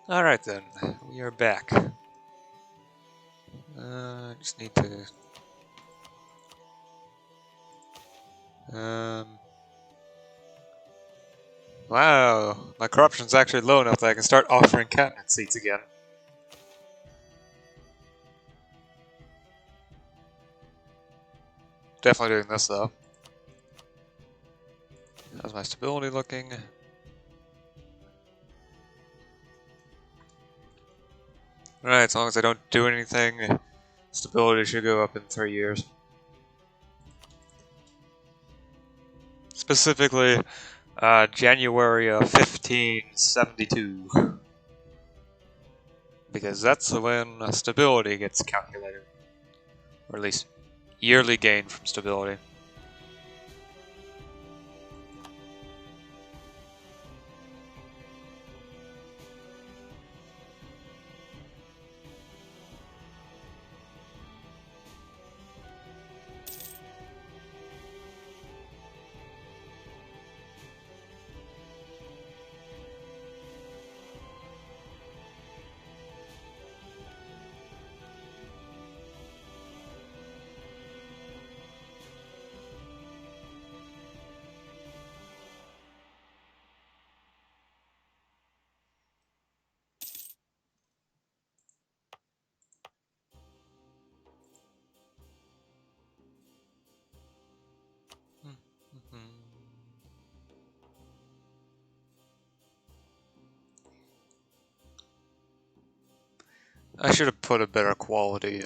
Alright then, we are back. Just need to... Wow, my corruption's actually low enough that I can start offering cabinet seats again. Definitely doing this though. How's my stability looking? Alright, as long as I don't do anything, stability should go up in 3 years. Specifically, January of 1572. Because that's when stability gets calculated. Or at least yearly gain from stability. I should have put a better quality,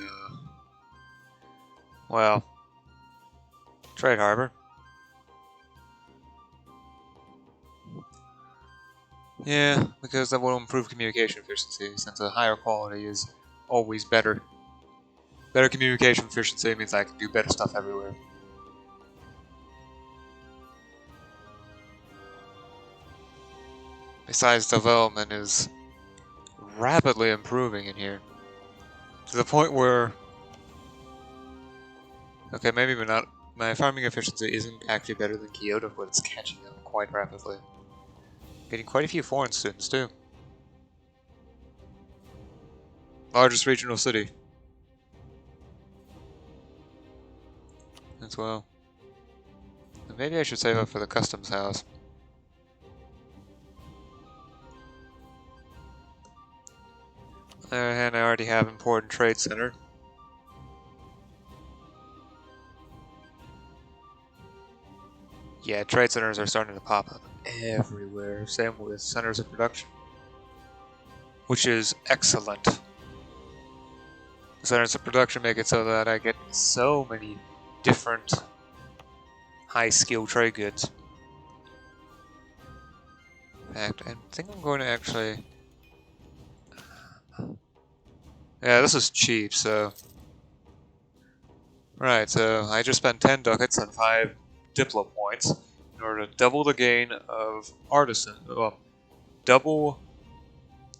well, trade harbor. Yeah, because that will improve communication efficiency, since a higher quality is always better. Better communication efficiency means I can do better stuff everywhere. Besides, development is rapidly improving in here. To the point where... Okay, maybe not. My farming efficiency isn't actually better than Kyoto, but it's catching up quite rapidly. Getting quite a few foreign students, too. Largest regional city. As well. And maybe I should save up for the customs house. On the other hand, I already have important trade center. Yeah, trade centers are starting to pop up everywhere. Same with centers of production. Which is excellent. Centers of production make it so that I get so many different high-skill trade goods. In fact, I think I'm going to actually... Yeah, this is cheap, so... Right, so I just spent 10 ducats and 5 Diplo points in order to double the gain of artisan... Well, double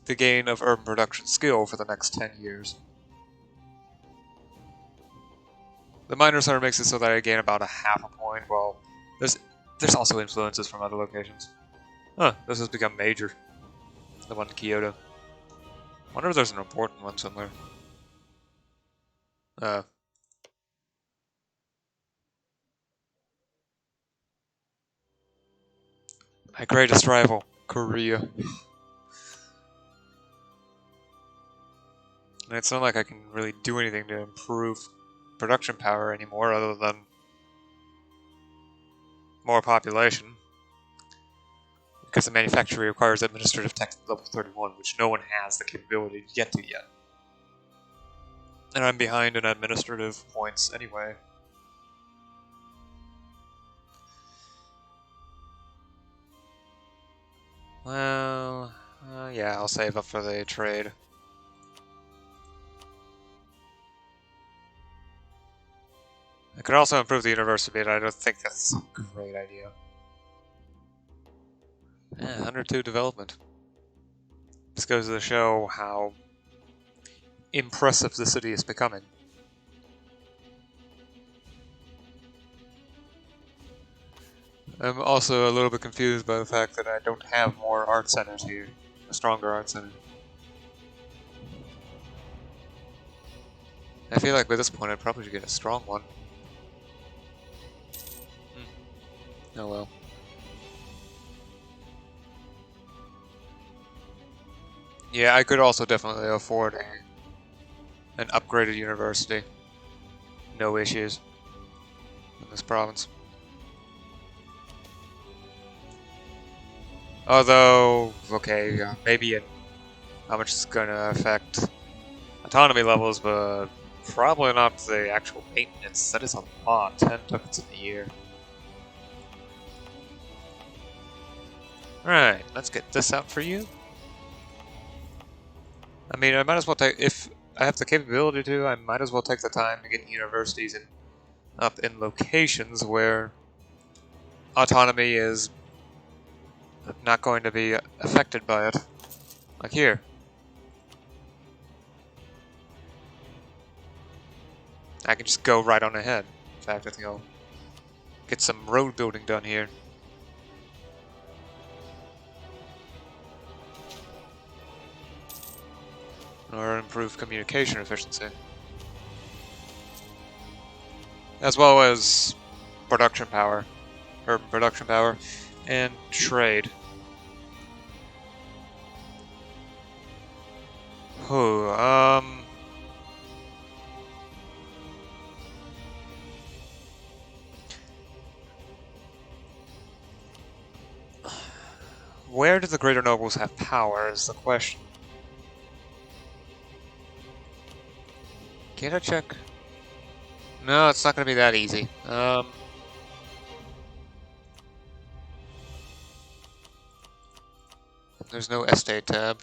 the gain of urban production skill for the next 10 years. The minor center makes it so that I gain about a half a point. Well, there's also influences from other locations. Huh, this has become major. The one in Kyoto. Wonder if there's an important one somewhere. My greatest rival, Korea. And it's not like I can really do anything to improve production power anymore other than more population. Because the manufacturer requires administrative tech level 31, which no one has the capability to get to yet. And I'm behind in administrative points anyway. Well, yeah, I'll save up for the trade. I could also improve the university, but I don't think that's a great idea. 102 development. This goes to show how impressive the city is becoming. I'm also a little bit confused by the fact that I don't have more art centers here. A stronger art center. I feel like by this point I probably should get a strong one. Oh well. Yeah, I could also definitely afford an upgraded university. No issues in this province. Although, okay, maybe how much it's going to affect autonomy levels, but probably not the actual maintenance. That is a lot. 10 tokens in a year. Alright, let's get this out for you. I mean, I might as well take, if I have the capability to, I might as well take the time to get universities up in locations where autonomy is not going to be affected by it. Like here. I can just go right on ahead. In fact, I think I'll get some road building done here. Or improve communication efficiency. As well as production power. Urban production power. And trade. Whew, where do the greater nobles have power is the question. Can I check? No, it's not going to be that easy. There's no estate tab.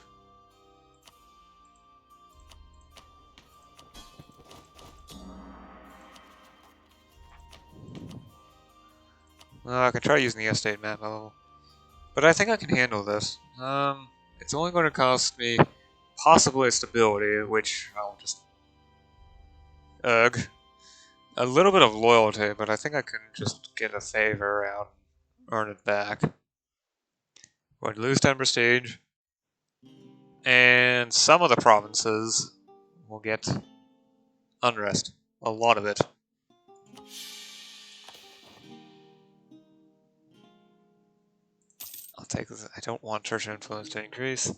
I can try using the estate map level. But I think I can handle this. It's only going to cost me possibly stability, which I'll just... Ugh. A little bit of loyalty, but I think I can just get a favor out and earn it back. Would lose 10 prestige. And some of the provinces will get unrest. A lot of it. I'll take this. I don't want church influence to increase.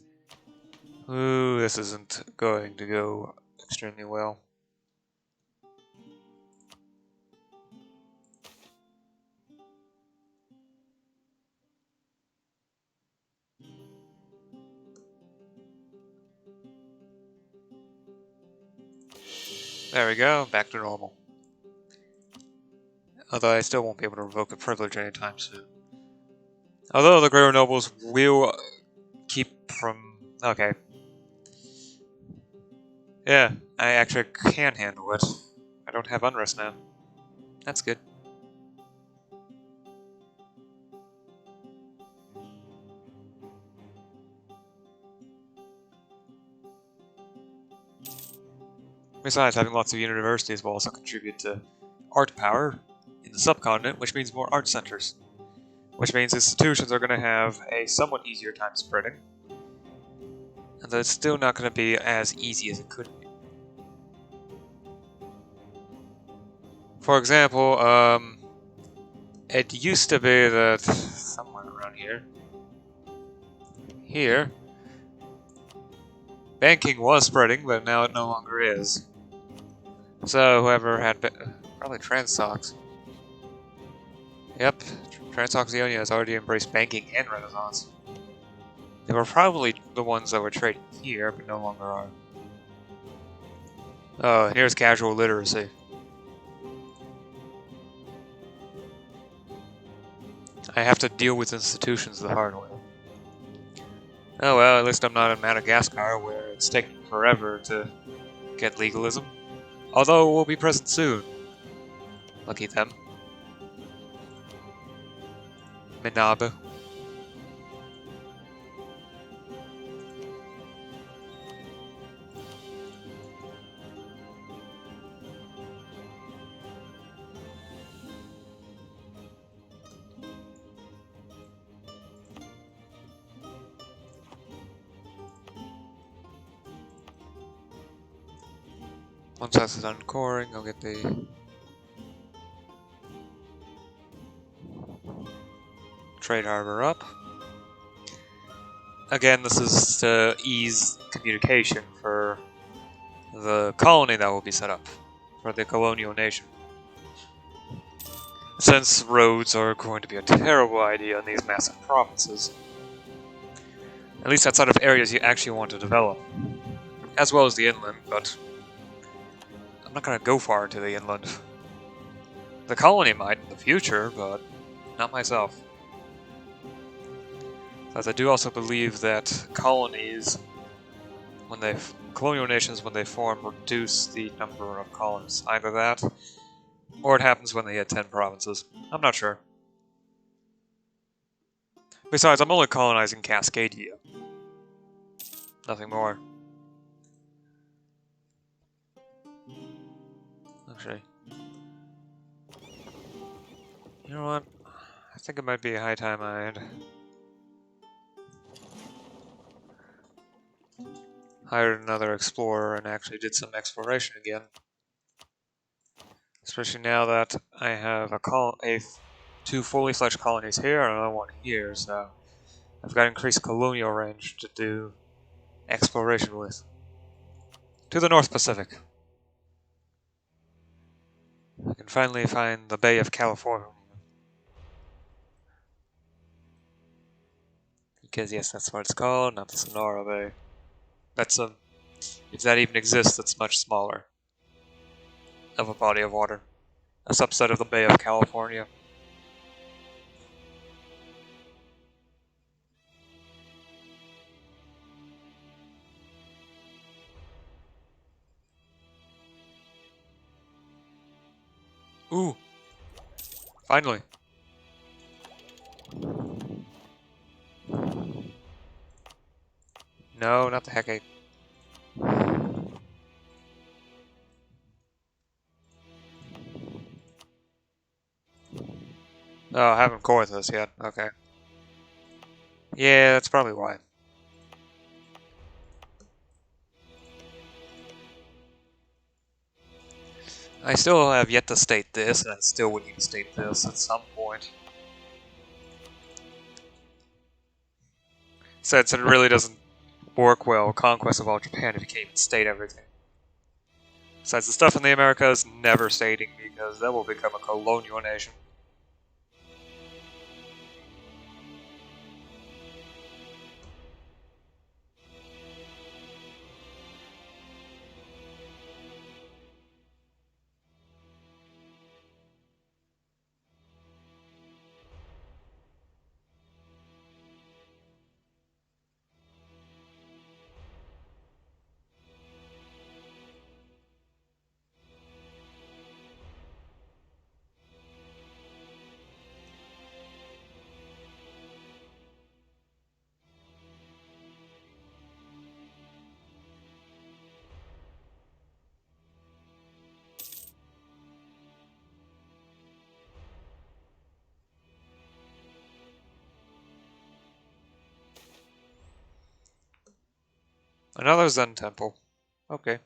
Ooh, this isn't going to go extremely well. There we go, back to normal. Although I still won't be able to revoke a privilege anytime soon. Although the greater nobles will keep from... Okay. Yeah, I actually can handle it. I don't have unrest now. That's good. Besides, having lots of universities will also contribute to art power in the subcontinent, which means more art centers. Which means institutions are going to have a somewhat easier time spreading. And though it's still not going to be as easy as it could be. For example, it used to be that somewhere around here, banking was spreading, but now it no longer is. So whoever had probably Transox. Yep, Transoxionia has already embraced banking and Renaissance. They were probably the ones that were trading here, but no longer are. Oh, here's casual literacy. I have to deal with institutions the hard way. Oh well, at least I'm not in Madagascar, where it's taking forever to get legalism. Although we'll be present soon. Lucky them. Minabe. Once that's done coring, I'll get the trade harbor up. Again, this is to ease communication for the colony that will be set up for the colonial nation. Since roads are going to be a terrible idea in these massive provinces, at least outside of areas you actually want to develop, as well as the inland, but I'm not going to go far into the inland. The colony might in the future, but not myself. As I do also believe that colonies, colonial nations, when they form, reduce the number of colonies. Either that, or it happens when they hit 10 provinces. I'm not sure. Besides, I'm only colonizing Cascadia. Nothing more. Actually, you know what? I think it might be a high time I had hired another explorer and actually did some exploration again. Especially now that I have two fully fledged colonies here and another one here, so I've got increased colonial range to do exploration with. To the North Pacific. I can finally find the Bay of California. Because yes, that's what it's called, not the Sonora Bay. That's if that even exists, that's much smaller of a body of water. A subset of the Bay of California. Ooh! Finally! No, not the Hecate. Oh, I haven't core with this yet. Okay. Yeah, that's probably why. I still have yet to state this, and I still would need to state this at some point. Since it really doesn't work well, Conquest of all Japan, if you can't even state everything. Besides, the stuff in the Americas, never stating, because that will become a colonial nation. Another Zen temple. Okay.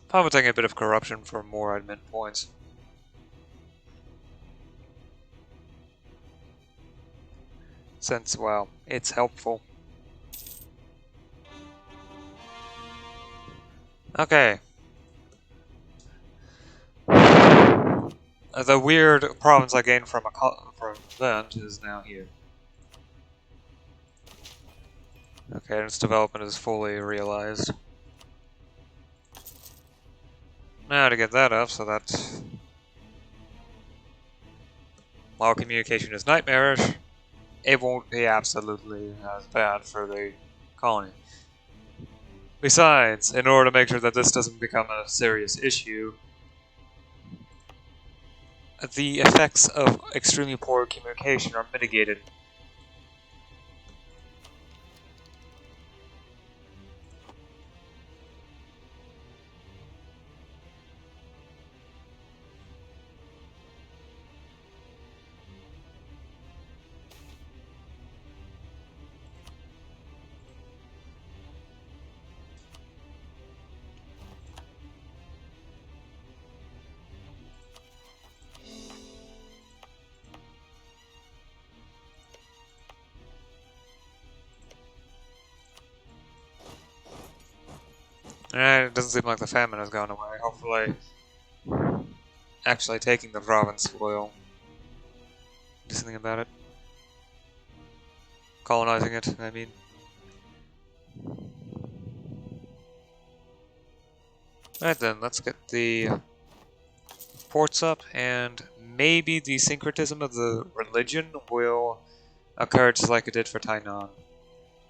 Vomiting a bit of corruption for more admin points. Since, well, it's helpful. Okay. The weird province I gained from from event is now here. Okay, and its development is fully realized. Now to get that up so that while communication is nightmarish, it won't be absolutely as bad for the colony. Besides, in order to make sure that this doesn't become a serious issue, the effects of extremely poor communication are mitigated. It doesn't seem like the famine has gone away. Hopefully, actually taking the province will do something about it. Colonizing it, I mean. Alright then, let's get the ports up, and maybe the syncretism of the religion will occur just like it did for Tainan.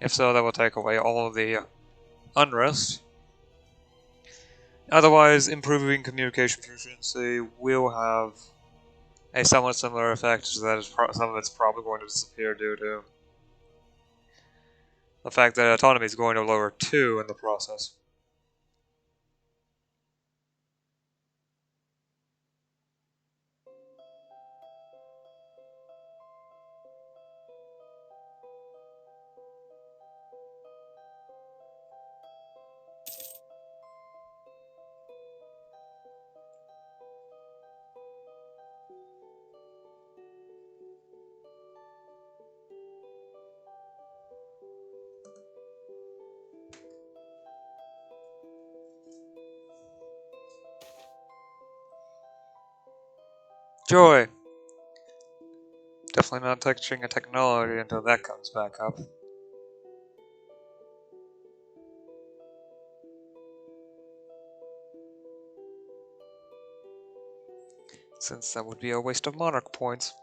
If so, that will take away all of the unrest. Otherwise, improving communication efficiency will have a somewhat similar effect, so that some of it's probably going to disappear due to the fact that autonomy is going to lower 2 in the process. Joy! Definitely not touching a technology until that comes back up. Since that would be a waste of monarch points.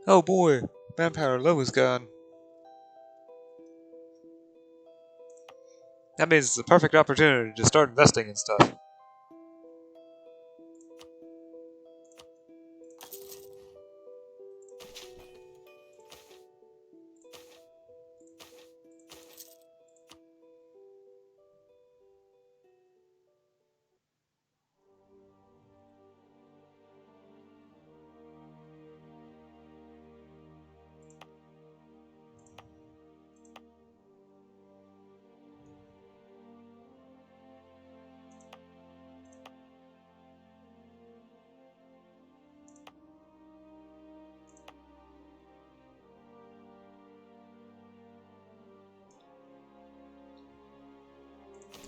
Oh boy, manpower low is gone. That means it's the perfect opportunity to start investing in stuff.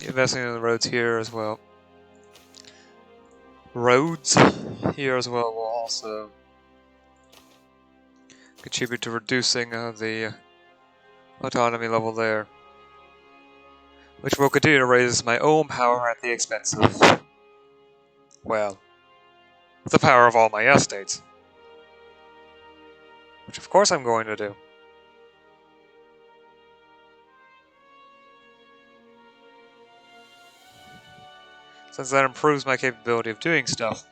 Investing in the roads here as well. Roads here as well will also contribute to reducing the autonomy level there, which will continue to raise my own power at the expense of, well, the power of all my estates. Which of course I'm going to do. Since that improves my capability of doing stuff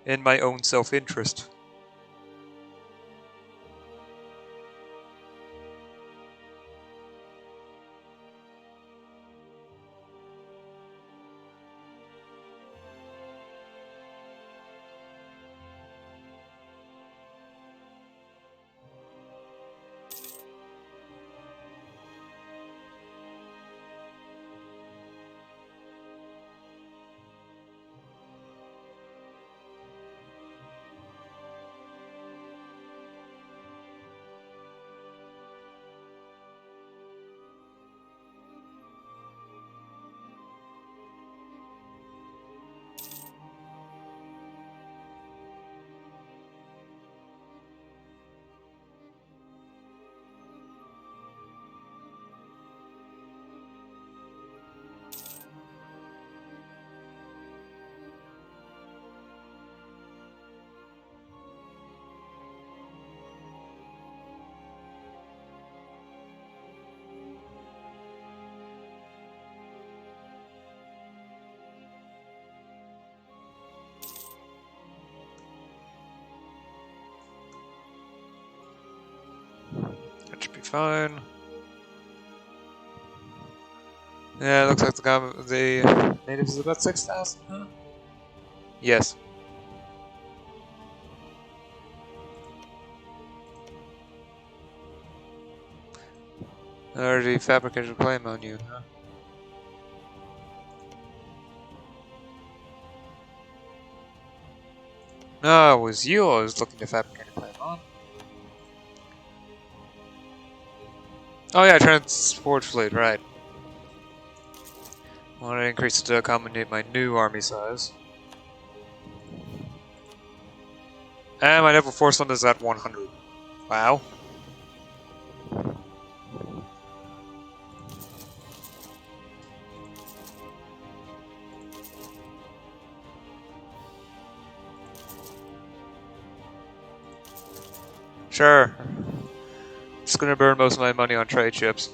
in my own self-interest. fine. Yeah, it looks like the natives is about 6,000, huh? Yes. Already fabricated a claim on you, huh? No, it was you I was looking to fabricate a claim on. Oh yeah, transport fleet, right. I want to increase it to accommodate my new army size. And my naval force limit is at 100. Wow. Sure. Just gonna burn most of my money on trade ships.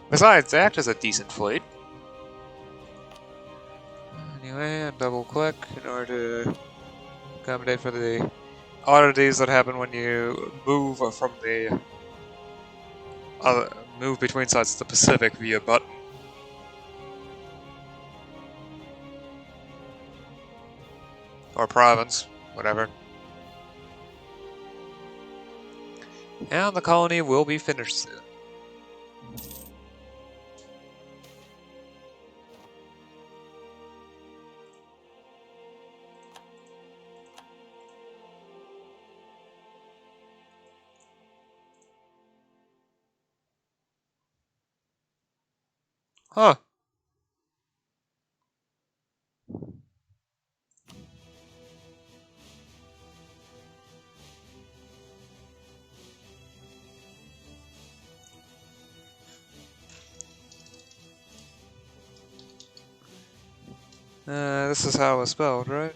Besides, they act as a decent fleet. Anyway, double click in order to accommodate for the oddities that happen when you move from the move between sides of the Pacific via button. Or province, whatever. And the colony will be finished soon. Huh. This is how it was spelled, right?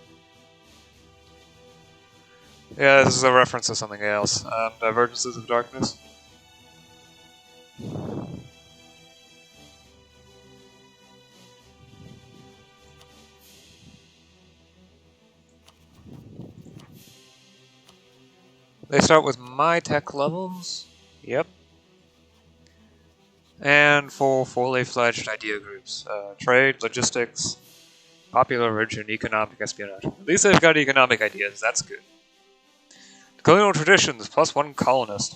Yeah, this is a reference to something else. Divergences of Darkness. They start with my tech levels. Yep. And for fully fledged idea groups. Trade, logistics, popular religion, economic espionage. At least they've got economic ideas, that's good. Colonial traditions, +1 colonist.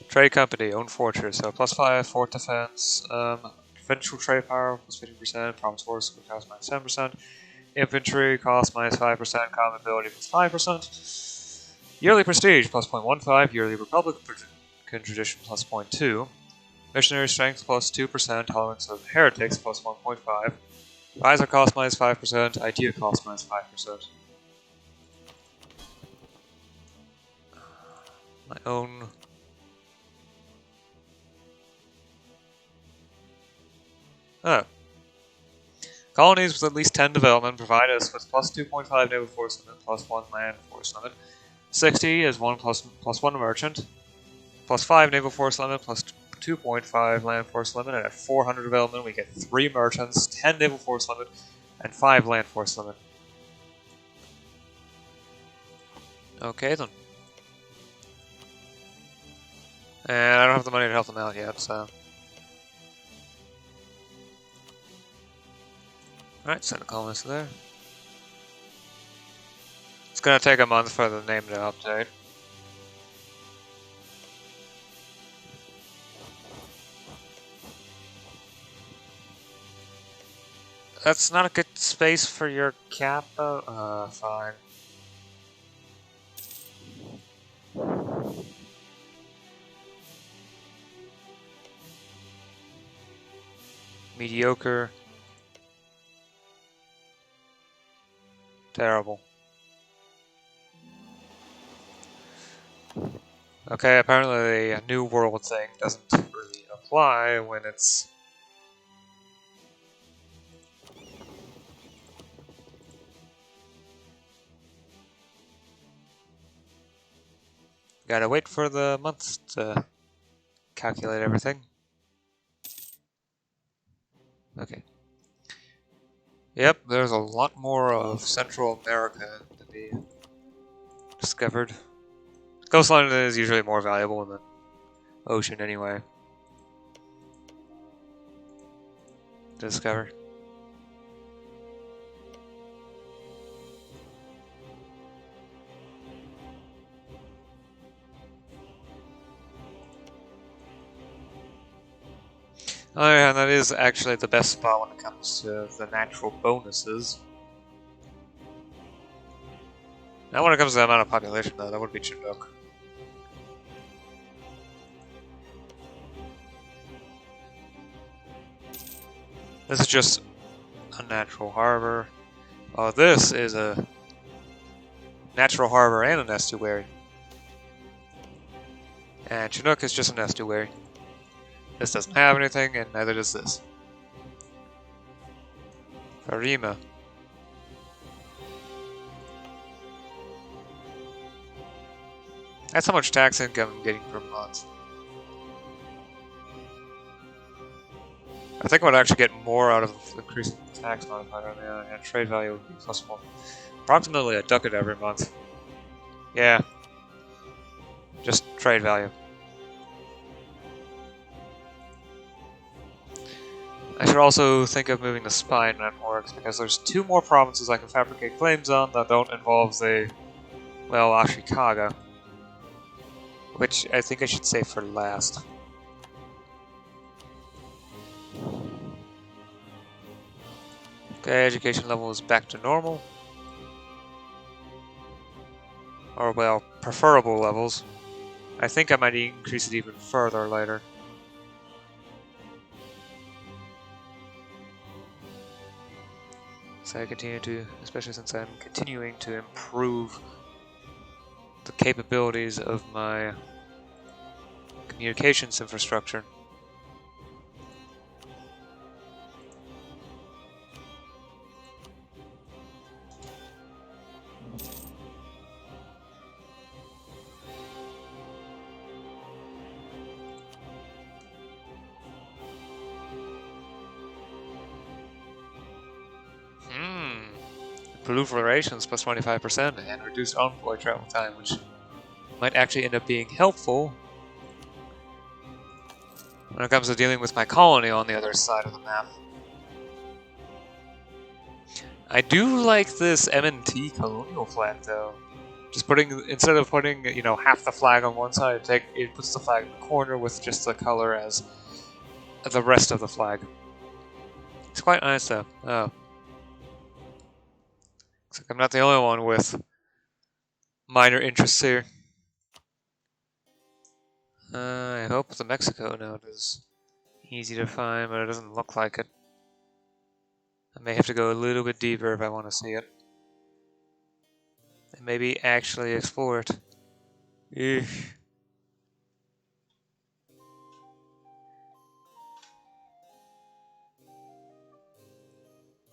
Trade company, own fortress, so +5 fort defense. Provincial trade power, +50%. Province force, cost -10%. Infantry, cost -5%. Common ability, +5%. Yearly prestige, +0.15. Yearly republican tradition, +0.2. Missionary strength, +2%. Tolerance of heretics, +1.5. Advisor cost -5%. Idea cost -5%. My own. Oh. Colonies with at least 10 development provide us with +2.5 naval force limit, +1 land force limit. 60 is 1 plus 1 merchant. +5 naval force limit, +2.5 land force limit. And at 400 development, we get 3 merchants, 10 naval force limit, and 5 land force limit. Okay then. And I don't have the money to help them out yet, so. Alright, send a colonist there. It's gonna take a month for the name to update. That's not a good space for your capo. Fine. Mediocre. Terrible. Okay, apparently the New World thing doesn't really apply when it's... Gotta wait for the months to calculate everything. Okay. Yep, there's a lot more of Central America to be discovered. Coastline is usually more valuable than ocean anyway. Discover. Oh yeah, that is actually the best spot when it comes to the natural bonuses. Now when it comes to the amount of population though, that would be Chinook. This is just a natural harbor. Oh, this is a natural harbor and an estuary. And Chinook is just an estuary. This doesn't have anything, and neither does this. Farima. That's how much tax income I'm getting per month. I think I would actually get more out of increasing the tax modifier on the and trade value would be plus one. Approximately a ducat every month. Yeah. Just trade value. I should also think of moving the spy networks because there's 2 more provinces I can fabricate claims on that don't involve the, well, Ashikaga. Which I think I should save for last. Okay, education level is back to normal. Or, well, preferable levels. I think I might increase it even further later. So I continue to, especially since I'm continuing to improve the capabilities of my communications infrastructure. Proliferations plus 25% and reduced envoy travel time, which might actually end up being helpful when it comes to dealing with my colony on the other side of the map. I do like this M&T colonial flag though. Just putting, instead of putting, you know, half the flag on one side, it puts the flag in the corner with just the color as the rest of the flag. It's quite nice though. Oh. Looks like I'm not the only one with minor interests here. I hope the Mexico node is easy to find, but it doesn't look like it. I may have to go a little bit deeper if I want to see it. And maybe actually explore it. Eesh.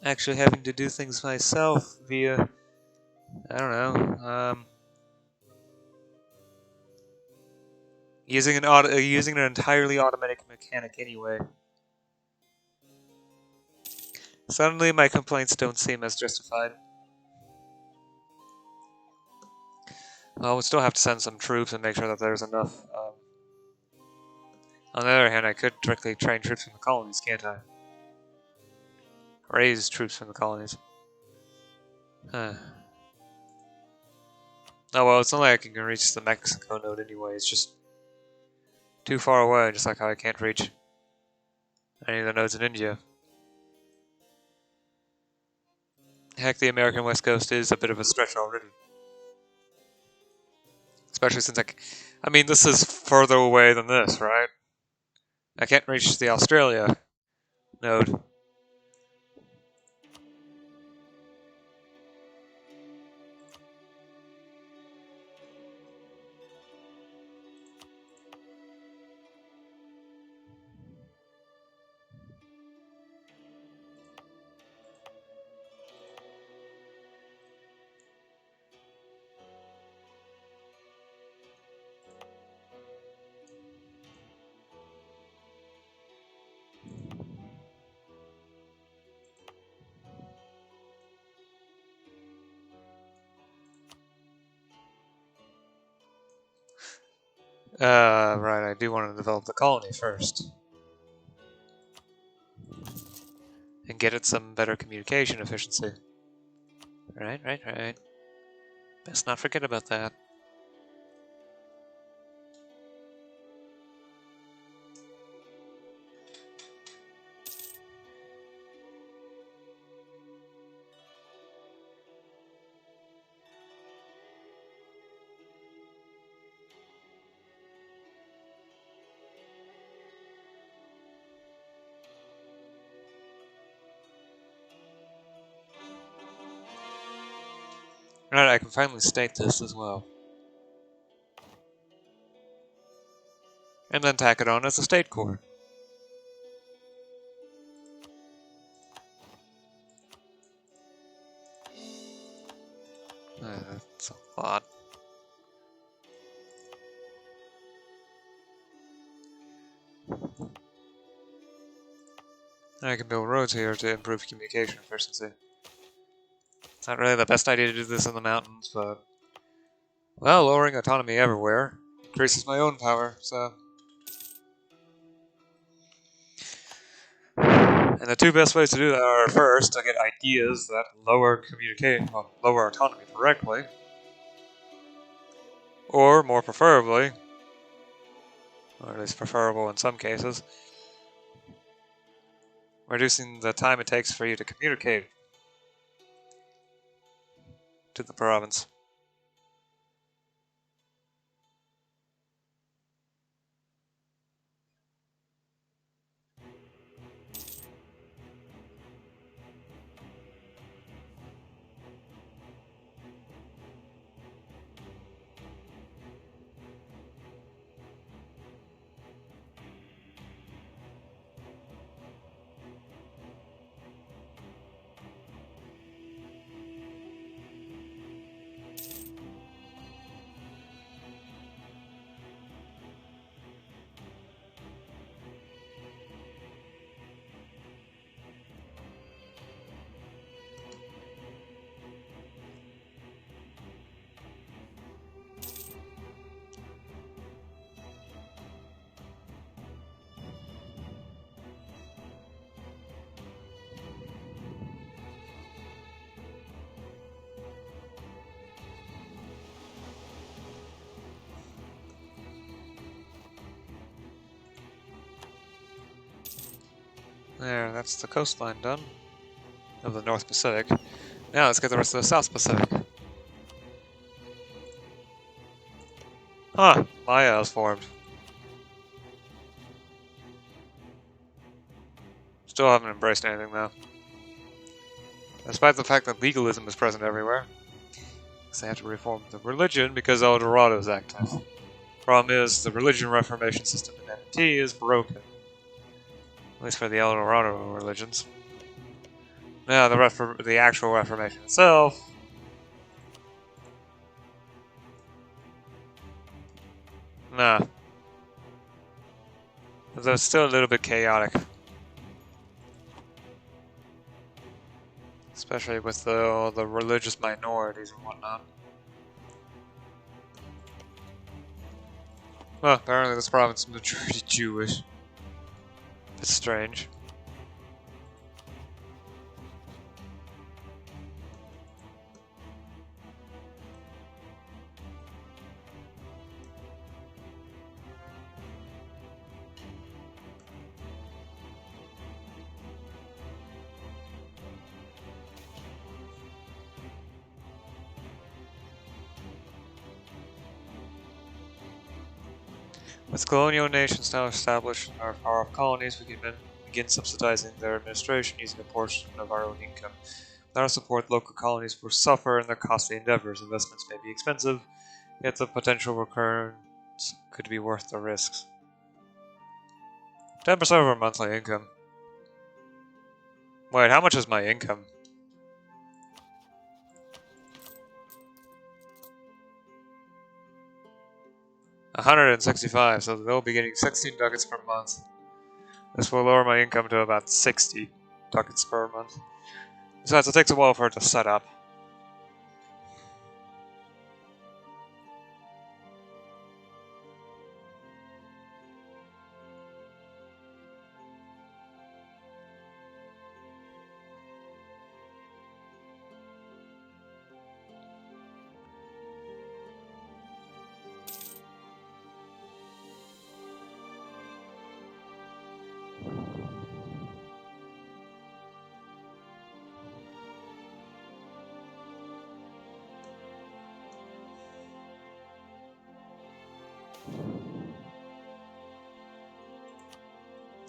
Actually having to do things myself via, I don't know, using an entirely automatic mechanic anyway. Suddenly my complaints don't seem as justified. Well, we'll still have to send some troops and make sure that there's enough. On the other hand, I could directly train troops from the colonies, can't I? Raise troops from the colonies. Huh. Oh well, it's not like I can reach the Mexico node anyway, it's just too far away, just like how I can't reach any of the nodes in India. Heck, the American West Coast is a bit of a stretch already. Especially since I mean, this is further away than this, right? I can't reach the Australia node. Right, I do want to develop the colony first. And get it some better communication efficiency. Right. Best not forget about that. Right, I can finally state this as well. And then tack it on as a state core. That's a lot. I can build roads here to improve communication efficiency. It's not really the best idea to do this in the mountains, but... Well, lowering autonomy everywhere increases my own power, so... And the two best ways to do that are first, to get ideas that lower lower autonomy directly, or more preferably, or at least preferable in some cases, reducing the time it takes for you to communicate to the province. There, that's the coastline done of the North Pacific. Now let's get the rest of the South Pacific. Huh, MEIOU is formed. Still haven't embraced anything though. Despite the fact that legalism is present everywhere. Because they have to reform the religion because El Dorado is active. Problem is, the religion reformation system in MT is broken. At least for the El Dorado religions. Now, the actual reformation itself... Nah. Though it's still a little bit chaotic. Especially with the religious minorities and whatnot. Well, apparently this province is majority Jewish. It's strange. With colonial nations now established in our far-off colonies, we can begin subsidizing their administration using a portion of our own income. Without our support, local colonies will suffer in their costly endeavors. Investments may be expensive, yet the potential returns could be worth the risks. 10% of our monthly income. Wait, how much is my income? $165, so they'll be getting 16 ducats per month. This will lower my income to about 60 ducats per month. Besides, it takes a while for it to set up.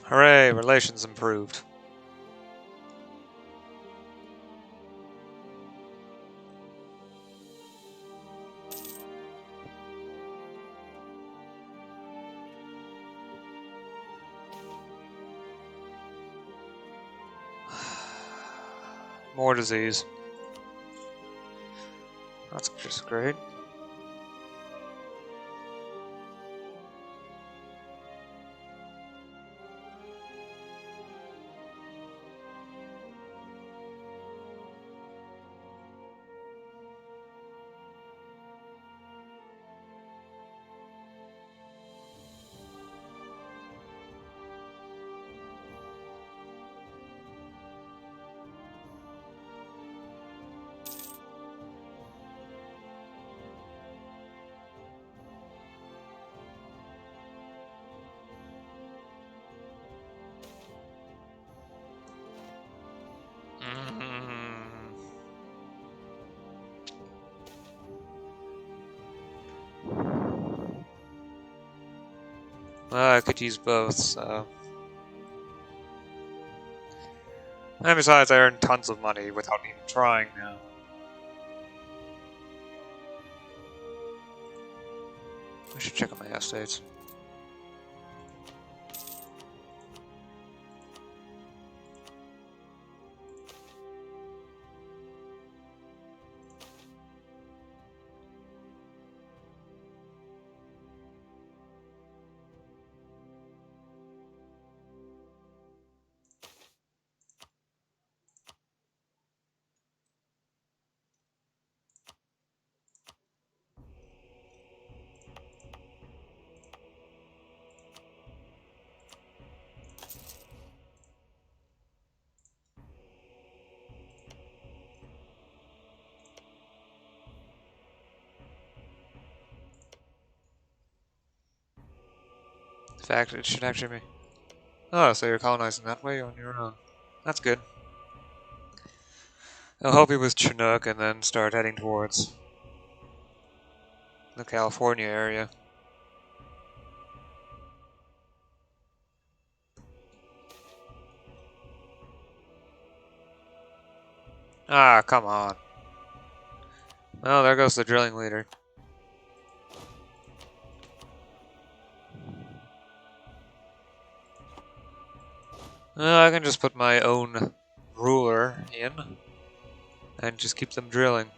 Hooray, relations improved. More disease. That's just great. I could use both, so... And besides, I earn tons of money without even trying now. I should check on my estates. In fact, it should actually be... Oh, so you're colonizing that way on your own. That's good. I'll help you with Chinook and then start heading towards the California area. Ah, come on. Oh, there goes the drilling leader. I can just put my own ruler in and just keep them drilling.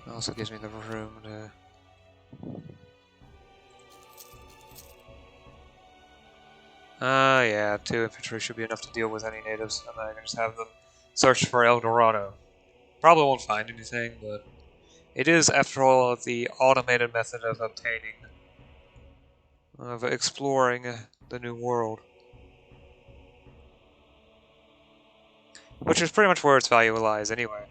It also gives me the room to... yeah, 2 infantry should be enough to deal with any natives, and then I can just have them search for El Dorado. Probably won't find anything, but it is, after all, the automated method of obtaining, of exploring the New World. Which is pretty much where its value lies anyway.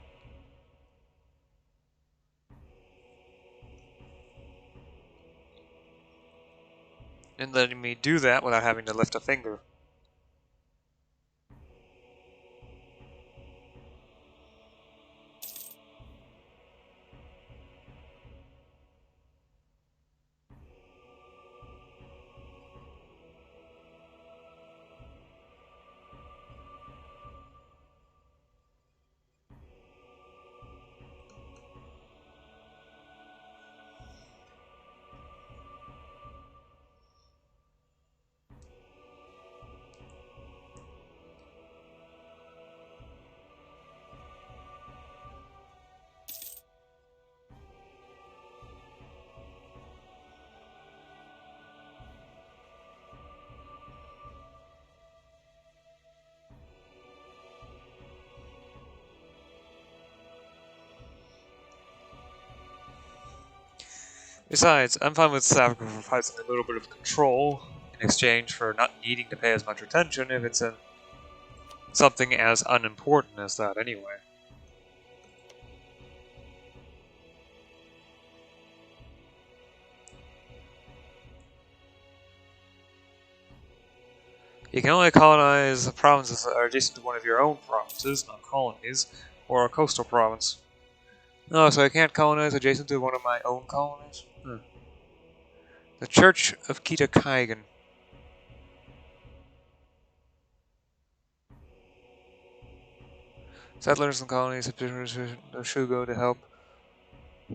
And letting me do that without having to lift a finger. Besides, I'm fine with sacrificing a little bit of control in exchange for not needing to pay as much attention if it's in something as unimportant as that anyway. You can only colonize the provinces that are adjacent to one of your own provinces, not colonies, or a coastal province. No, so I can't colonize adjacent to one of my own colonies? The Church of Kitakaigan. Settlers and colonies have no shogun to help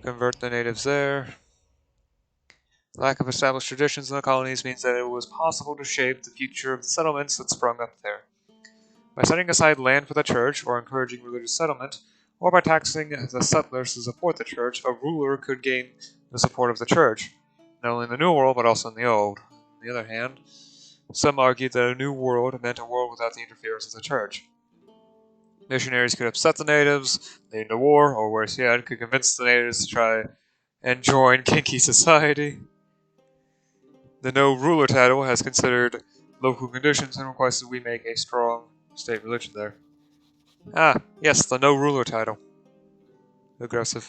convert the natives there. Lack of established traditions in the colonies means that it was possible to shape the future of the settlements that sprung up there. By setting aside land for the church, or encouraging religious settlement, or by taxing the settlers to support the church, a ruler could gain the support of the church, not only in the New World but also in the Old. On the other hand, some argued that a New World meant a world without the interference of the church. Missionaries could upset the natives, lead to war, or worse yet, could convince the natives to try and join kinky society. The no ruler title has considered local conditions and requests that we make a strong state religion there. Ah, yes, the no ruler title. Aggressive.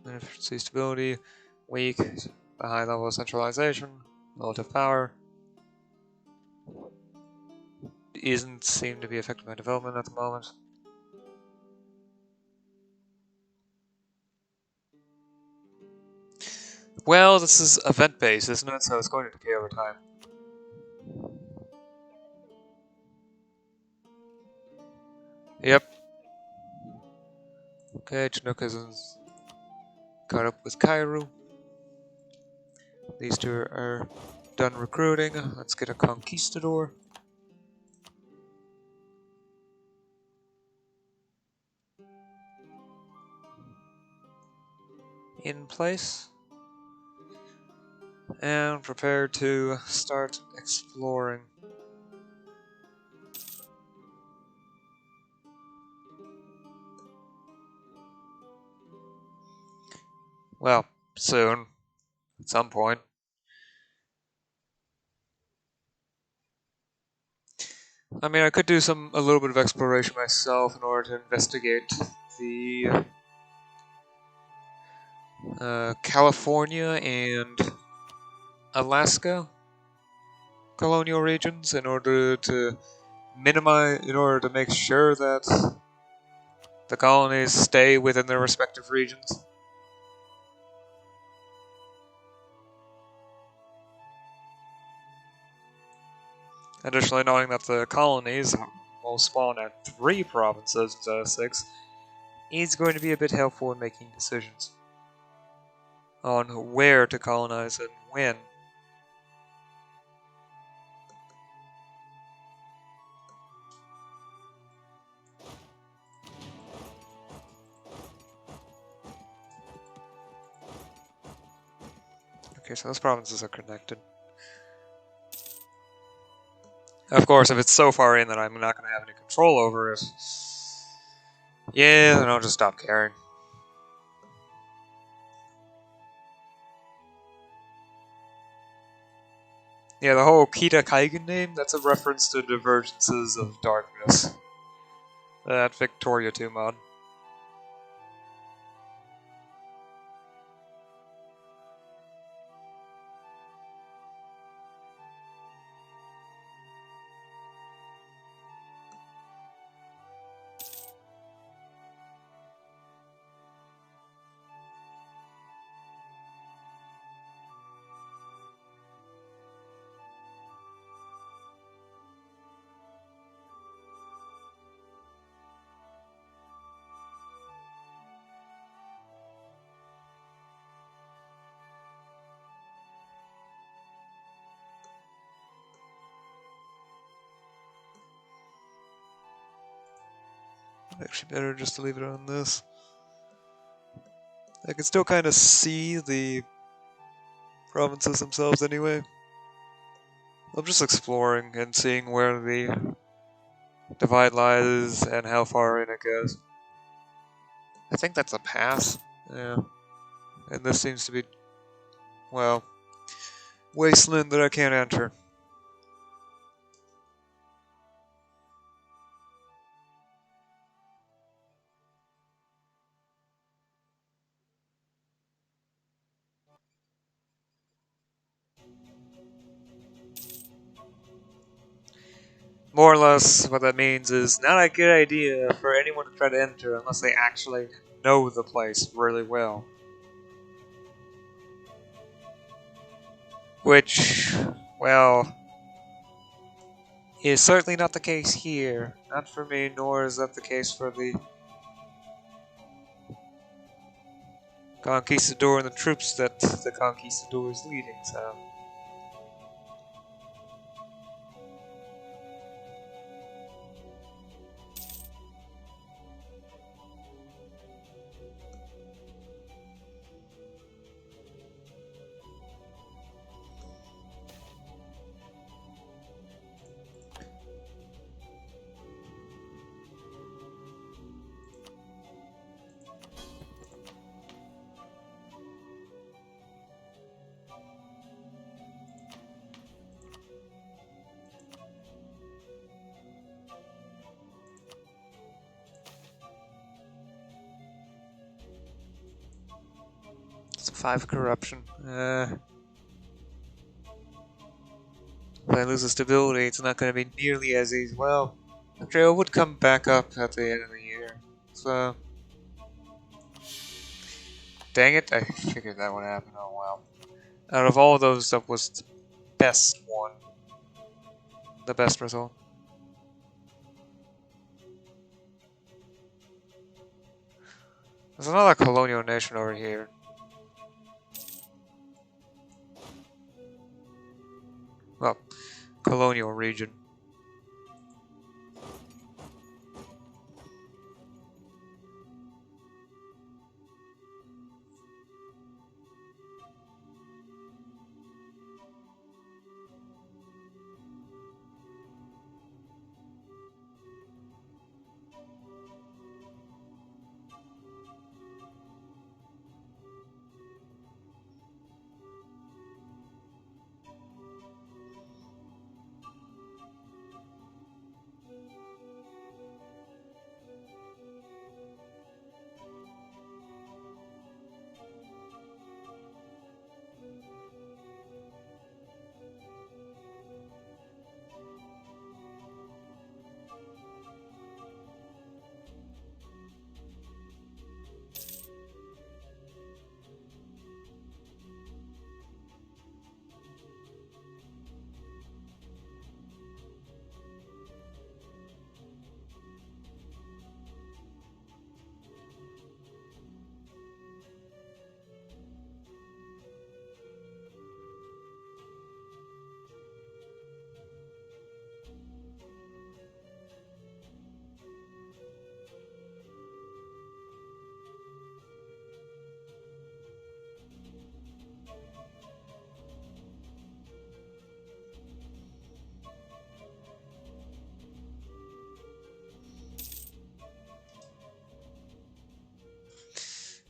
Inefficiency, stability, weak, a high level of centralization, relative power. Isn't seem to be affected by development at the moment. Well, this is event-based, isn't it? So it's going to decay over time. Yep. Okay, Chinook's caught up with Kairu. These two are done recruiting. Let's get a conquistador. In place. And prepare to start exploring. Well, soon. At some point. I mean, I could do a little bit of exploration myself in order to investigate the California and Alaska colonial regions in order to make sure that the colonies stay within their respective regions. Additionally, knowing that the colonies will spawn at 3 provinces instead of 6 is going to be a bit helpful in making decisions on where to colonize and when. Okay, so those provinces are connected. Of course, if it's so far in that I'm not going to have any control over it, yeah, then I'll just stop caring. Yeah, the whole Kita Kaigen name, that's a reference to divergences of darkness. That Victoria 2 mod. Actually better just to leave it on this. I can still kind of see the provinces themselves anyway. I'm just exploring and seeing where the divide lies and how far in it goes. I think that's a pass. Yeah. And this seems to be, well, wasteland that I can't enter. More or less, what that means is not a good idea for anyone to try to enter unless they actually know the place really well. Which, well, is certainly not the case here. Not for me, nor is that the case for the conquistador and the troops that the conquistador is leading, so... It's 5 corruption. If I lose the stability, it's not going to be nearly as easy. Well, the trail would come back up at the end of the year. So... Dang it, I figured that would happen. Oh well. Out of all those, that was the best one. The best result. There's another colonial nation over here. Well, colonial region.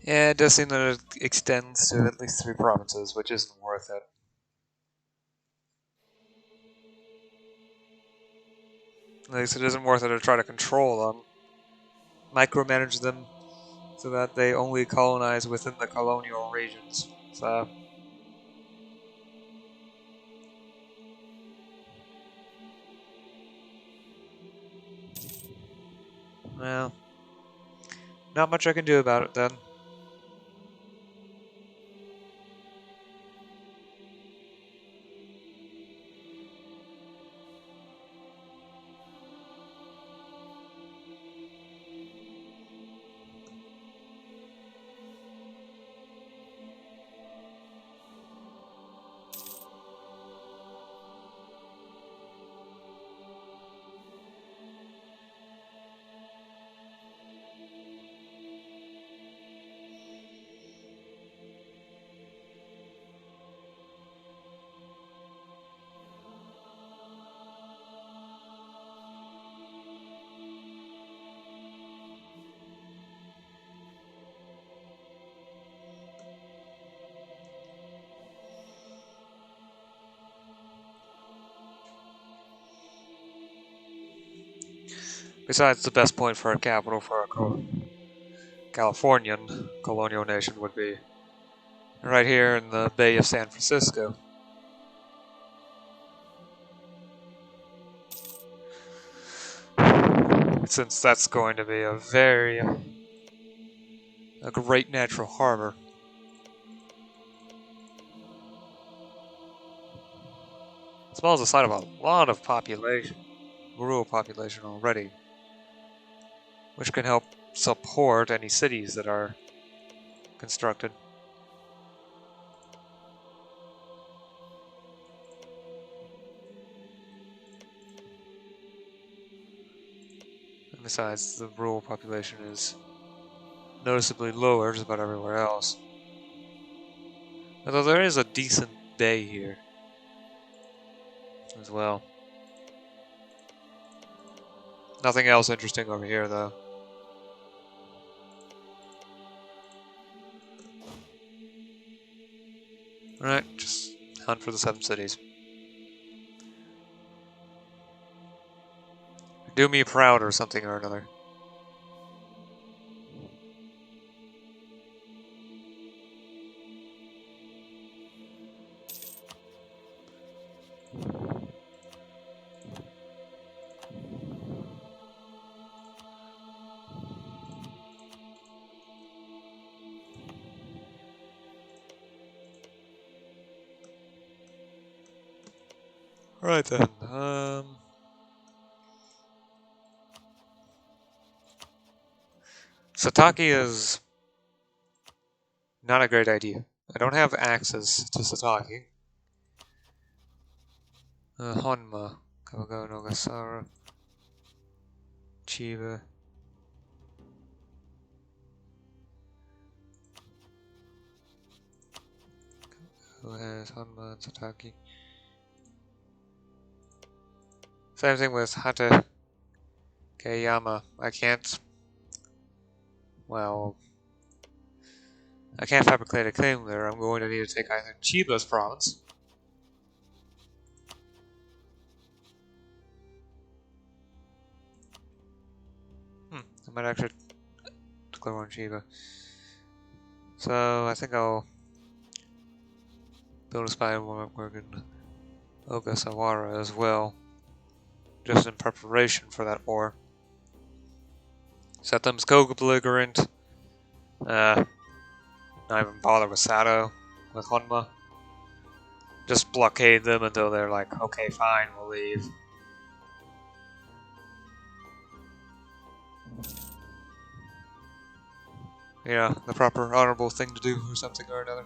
Yeah, it does seem that it extends to at least 3 provinces, which isn't worth it. At least it isn't worth it to try to control them. Micromanage them so that they only colonize within the colonial regions. So... well... not much I can do about it then. Besides, the best point for a capital for a Californian colonial nation would be right here in the Bay of San Francisco. Since that's going to be a very A great natural harbor. Small as the site of a lot of population, rural population already, which can help support any cities that are constructed. And besides, the rural population is noticeably lower just about everywhere else. Although there is a decent bay here as well. Nothing else interesting over here though. Alright, just hunt for the 7 cities. Do me proud or something or another. Right then, Sataki is not a great idea. I don't have access to Sataki. Honma, Kawago no Gasara, Chiba. Who has Honma and Sataki? Same thing with Hata Keyama. I can't fabricate a claim there. I'm going to need to take either Chiba's province I might actually declare one Chiba. So I think I'll build a spy work in Ogasawara as well, just in preparation for that war. Set them as co-belligerent. Not even bother with Sato, with Honma. Just blockade them until they're like, okay, fine, we'll leave. Yeah, the proper honorable thing to do or something or another.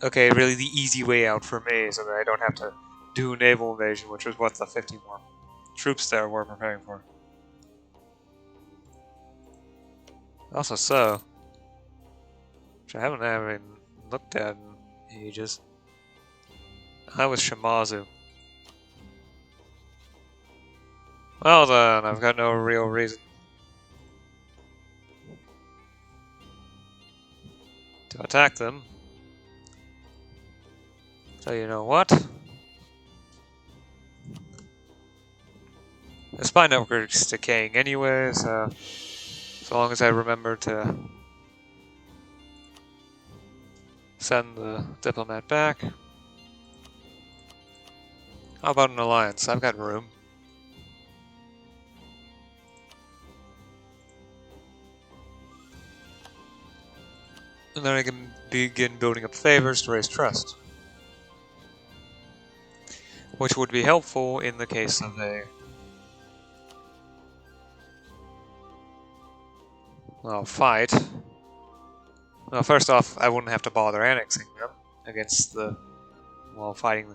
Okay, really the easy way out for me so that I don't have to do naval invasion, which is what the 50 more troops there were preparing for. Also which I haven't even looked at in ages. That was Shimazu. Well then, I've got no real reason to attack them. So you know what? The spy network is decaying anyway, so as long as I remember to send the diplomat back. How about an alliance? I've got room. And then I can begin building up favors to raise trust. Which would be helpful in the case of a... fight. Well, first off, I wouldn't have to bother annexing them against the... fighting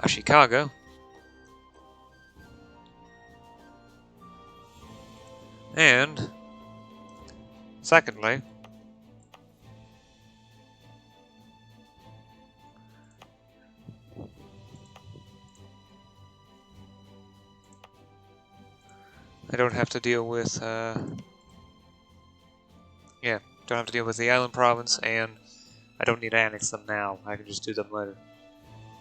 Ashikaga. And... secondly... I don't have to deal with, don't have to deal with the island province, and I don't need to annex them now. I can just do them later.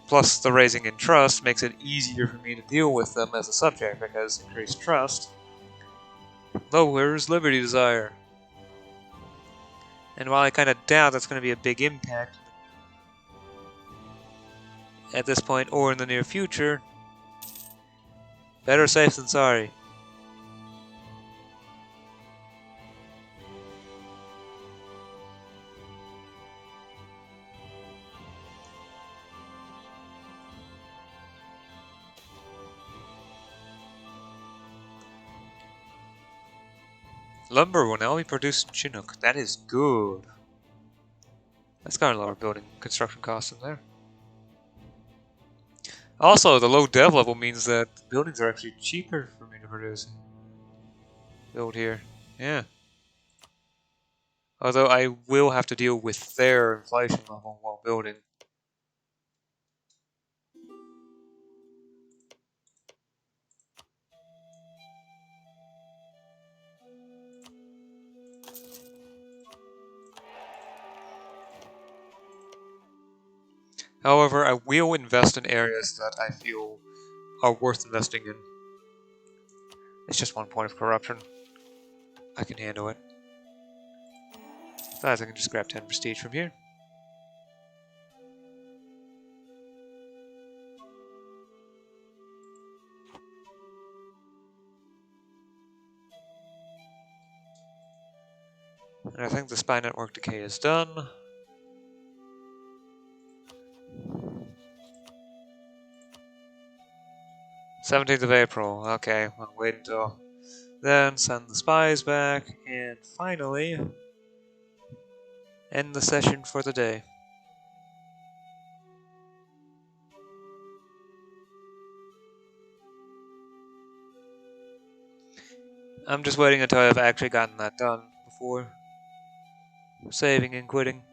Plus, the raising in trust makes it easier for me to deal with them as a subject, because increased trust lowers liberty desire. And while I kind of doubt that's going to be a big impact at this point or in the near future, better safe than sorry. Lumber will now be produced in Chinook. That is good. That's got a lower building construction costs in there. Also, the low dev level means that buildings are actually cheaper for me to produce. Build here. Yeah. Although I will have to deal with their inflation level while building. However, I will invest in areas that I feel are worth investing in. It's just 1 point of corruption. I can handle it. Besides, I can just grab 10 prestige from here. And I think the spy network decay is done. '17th of April. Okay, I'll wait until then, send the spies back, and finally end the session for the day. I'm just waiting until I've actually gotten that done before saving and quitting.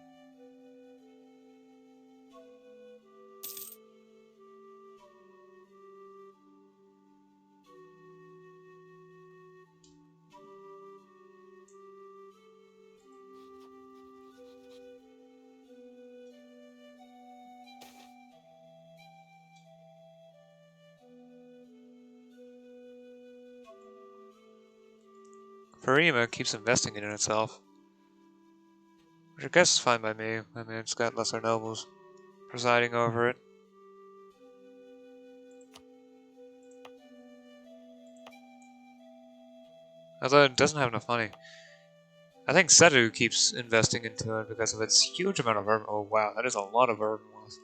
Farima keeps investing in itself, which I guess is fine by me. I mean, it's got lesser nobles presiding over it. Although it doesn't have enough money. I think Setu keeps investing into it because of its huge amount of urban. Oh wow, that is a lot of urban wealth.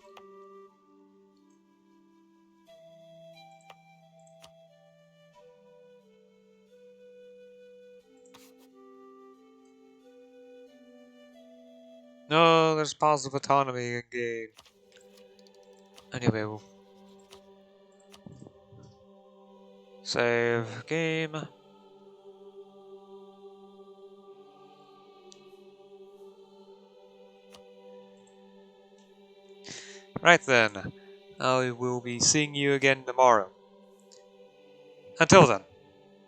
No, there's positive autonomy in game. Anyway, we'll save game. Right then, I will be seeing you again tomorrow. Until then.